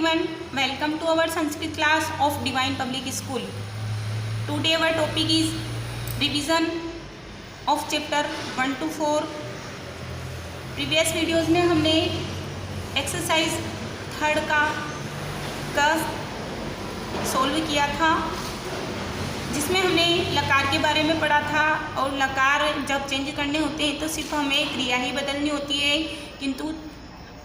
everyone, welcome to our Sanskrit class of Divine Public School. Today our topic is revision of chapter 1 to 4. Previous videos में हमने exercise third का solve किया था, जिसमें हमने लकार के बारे में पढ़ा था। और लकार जब चेंज करने होते हैं तो सिर्फ हमें क्रिया ही बदलनी होती है, किंतु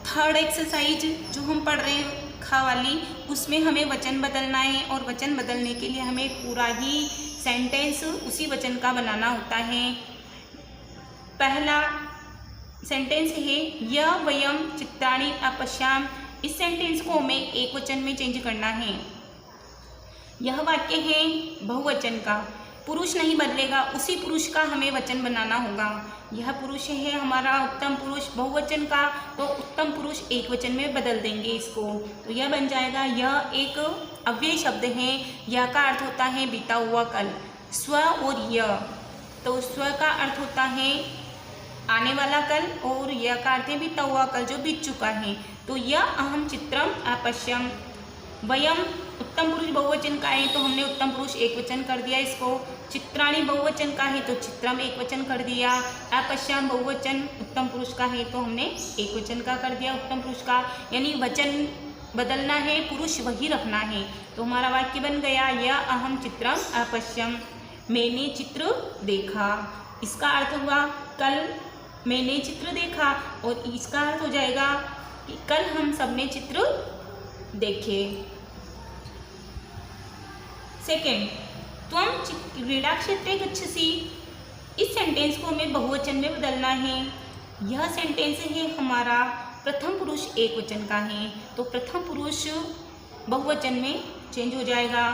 थर्ड एक्सरसाइज जो हम पढ़ रहे हैं खा वाली, उसमें हमें वचन बदलना है। और वचन बदलने के लिए हमें पूरा ही सेंटेंस उसी वचन का बनाना होता है। पहला सेंटेंस है य वयम चित्राणि अपश्याम। इस सेंटेंस को हमें एक वचन में चेंज करना है। यह वाक्य है बहुवचन का, पुरुष नहीं बदलेगा, उसी पुरुष का हमें वचन बनाना होगा। यह पुरुष है हमारा उत्तम पुरुष बहुवचन का, तो उत्तम पुरुष एक वचन में बदल देंगे इसको। तो यह बन जाएगा, यह एक अव्यय शब्द है। यह का अर्थ होता है बीता हुआ कल। स्व और यह, तो स्व का अर्थ होता है आने वाला कल, और यह का अर्थ है बीता हुआ कल जो बीत चुका है। तो यह अहम चित्रम अपश्यम। वयम उत्तम पुरुष बहुवचन का है, तो हमने उत्तम पुरुष एक वचन कर दिया इसको। चित्राणि बहुवचन का है तो चित्रम एक वचन कर दिया। अपश्याम बहुवचन उत्तम पुरुष का है, तो हमने एक वचन का कर दिया उत्तम पुरुष का। यानी वचन बदलना है, पुरुष वही रखना है। तो हमारा वाक्य बन गया यह अहम चित्रम अपश्यम। मैंने चित्र देखा, इसका अर्थ हुआ कल मैंने चित्र देखा, और इसका अर्थ हो जाएगा कि कल हम सबने चित्र देखे। सेकेंड, त्वम क्रीड़ा क्षेत्रे गच्छसि। इस सेंटेंस को हमें बहुवचन में बदलना है। यह सेंटेंस है हमारा प्रथम पुरुष एक वचन का है, तो प्रथम पुरुष बहुवचन में चेंज हो जाएगा।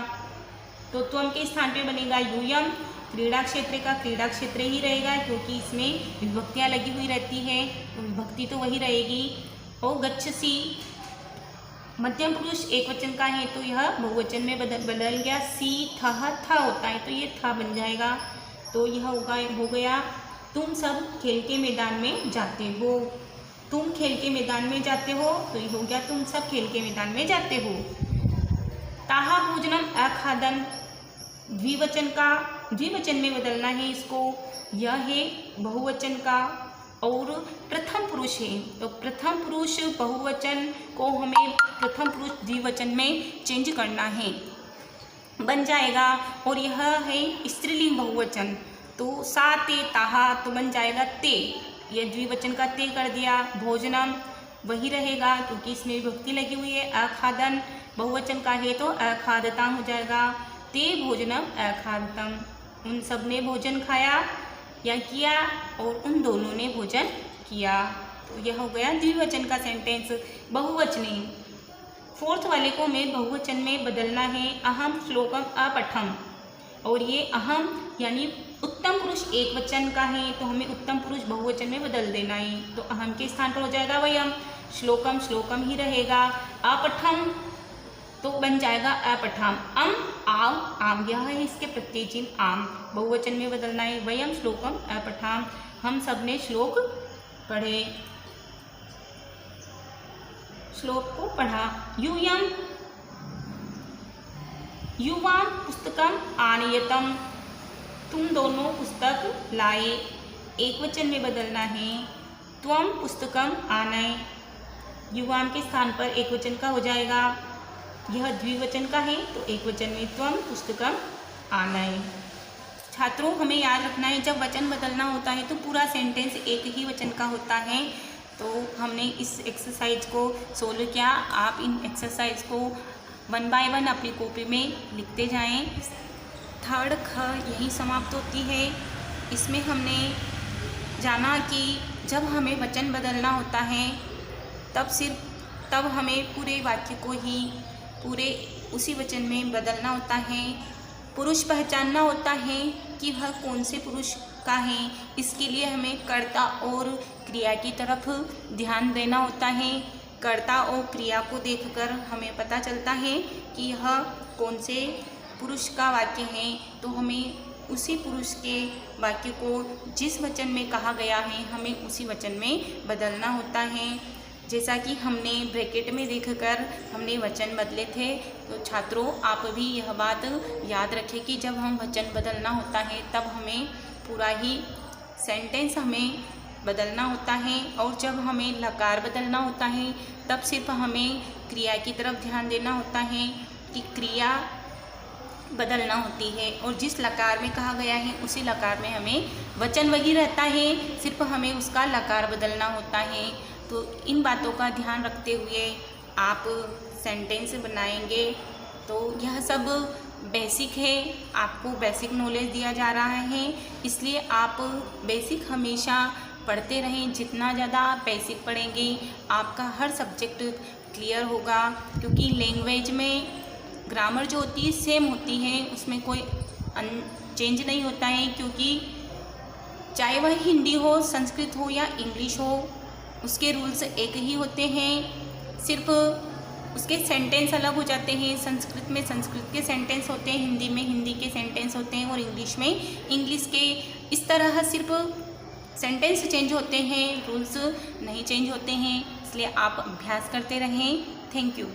तो त्वम के स्थान पे बनेगा यूयम। क्रीड़ा क्षेत्र का क्रीड़ा क्षेत्र ही रहेगा, क्योंकि इसमें विभक्तियाँ लगी हुई रहती है, तो विभक्ति तो वही रहेगी। और गच्छसि मध्यम पुरुष एक वचन का है, तो यह बहुवचन में बदल गया। सी थह था होता है, तो ये था बन जाएगा। तो यह हो गया तुम सब खेल के मैदान में जाते हो। तुम खेल के मैदान में जाते हो, तो ये हो गया तुम सब खेल के मैदान में जाते हो। ताहा भोजनम अखादन, द्विवचन में बदलना है इसको। यह है बहुवचन का और प्रथम पुरुष है, तो प्रथम पुरुष बहुवचन को हमें प्रथम पुरुष द्विवचन में चेंज करना है, बन जाएगा। और यह है स्त्रीलिंग बहुवचन, तो सा ते ताहा, तो बन जाएगा ते। यह द्विवचन का ते कर दिया। भोजनम वही रहेगा, क्योंकि इसमें विभक्ति लगी हुई है। अखादन बहुवचन का है, तो अखादता हो जाएगा। ते भोजनम अखादतम, उन सब ने भोजन खाया या किया, और उन दोनों ने भोजन किया। तो यह हो गया द्विवचन का सेंटेंस बहुवचनी। फोर्थ वाले को हमें बहुवचन में बदलना है। अहम श्लोकम अपठम, और ये अहम यानी उत्तम पुरुष एक वचन का है, तो हमें उत्तम पुरुष बहुवचन में बदल देना है। तो अहम के स्थान पर हो जाएगा वयम। श्लोकम श्लोकम ही रहेगा। अपठम तो बन जाएगा अपठाम। अम आम आम, यह है इसके प्रत्यय चिन्ह आम, बहुवचन में बदलना है। वयम श्लोकम अपठाम, हम सब ने श्लोक पढ़े, श्लोक को पढ़ा। यूयम युवाम पुस्तकम आनयतम, तुम दोनों पुस्तक लाए, एक वचन में बदलना है। त्वम पुस्तकम आनय, युवाम के स्थान पर एक वचन का हो जाएगा। यह द्विवचन का है, तो एक वचन में त्वम पुस्तकम आनय। छात्रों, हमें याद रखना है जब वचन बदलना होता है तो पूरा सेंटेंस एक ही वचन का होता है। तो हमने इस एक्सरसाइज को सोल्व किया। आप इन एक्सरसाइज को 1 बाय 1 अपनी कॉपी में लिखते जाएं। थर्ड ख यही समाप्त होती है। इसमें हमने जाना कि जब हमें वचन बदलना होता है तब हमें पूरे वाक्य को ही पूरे उसी वचन में बदलना होता है। पुरुष पहचानना होता है कि वह कौन से पुरुष का है। इसके लिए हमें कर्ता और क्रिया की तरफ ध्यान देना होता है। कर्ता और क्रिया को देखकर हमें पता चलता है कि यह कौन से पुरुष का वाक्य है, तो हमें उसी पुरुष के वाक्य को जिस वचन में कहा गया है हमें उसी वचन में बदलना होता है। जैसा कि हमने ब्रैकेट में देखकर हमने वचन बदले थे। तो छात्रों, आप भी यह बात याद रखें कि जब हम वचन बदलना होता है तब हमें पूरा ही सेंटेंस हमें बदलना होता है, और जब हमें लकार बदलना होता है तब सिर्फ हमें क्रिया की तरफ ध्यान देना होता है कि क्रिया बदलना होती है, और जिस लकार में कहा गया है उसी लकार में हमें वचन वही रहता है, सिर्फ हमें उसका लकार बदलना होता है। तो इन बातों का ध्यान रखते हुए आप सेंटेंस बनाएंगे। तो यह सब बेसिक है, आपको बेसिक नॉलेज दिया जा रहा है, इसलिए आप बेसिक हमेशा पढ़ते रहें। जितना ज़्यादा आप बेसिक पढ़ेंगे आपका हर सब्जेक्ट क्लियर होगा, क्योंकि लैंग्वेज में ग्रामर जो होती है सेम होती है, उसमें कोई चेंज नहीं होता है, क्योंकि चाहे वह हिंदी हो, संस्कृत हो या इंग्लिश हो, उसके रूल्स एक ही होते हैं, सिर्फ उसके सेंटेंस अलग हो जाते हैं। संस्कृत में संस्कृत के सेंटेंस होते हैं, हिंदी में हिंदी के सेंटेंस होते हैं, और इंग्लिश में इंग्लिश के। इस तरह सिर्फ सेंटेंस चेंज होते हैं, रूल्स नहीं चेंज होते हैं। इसलिए आप अभ्यास करते रहें। Thank you.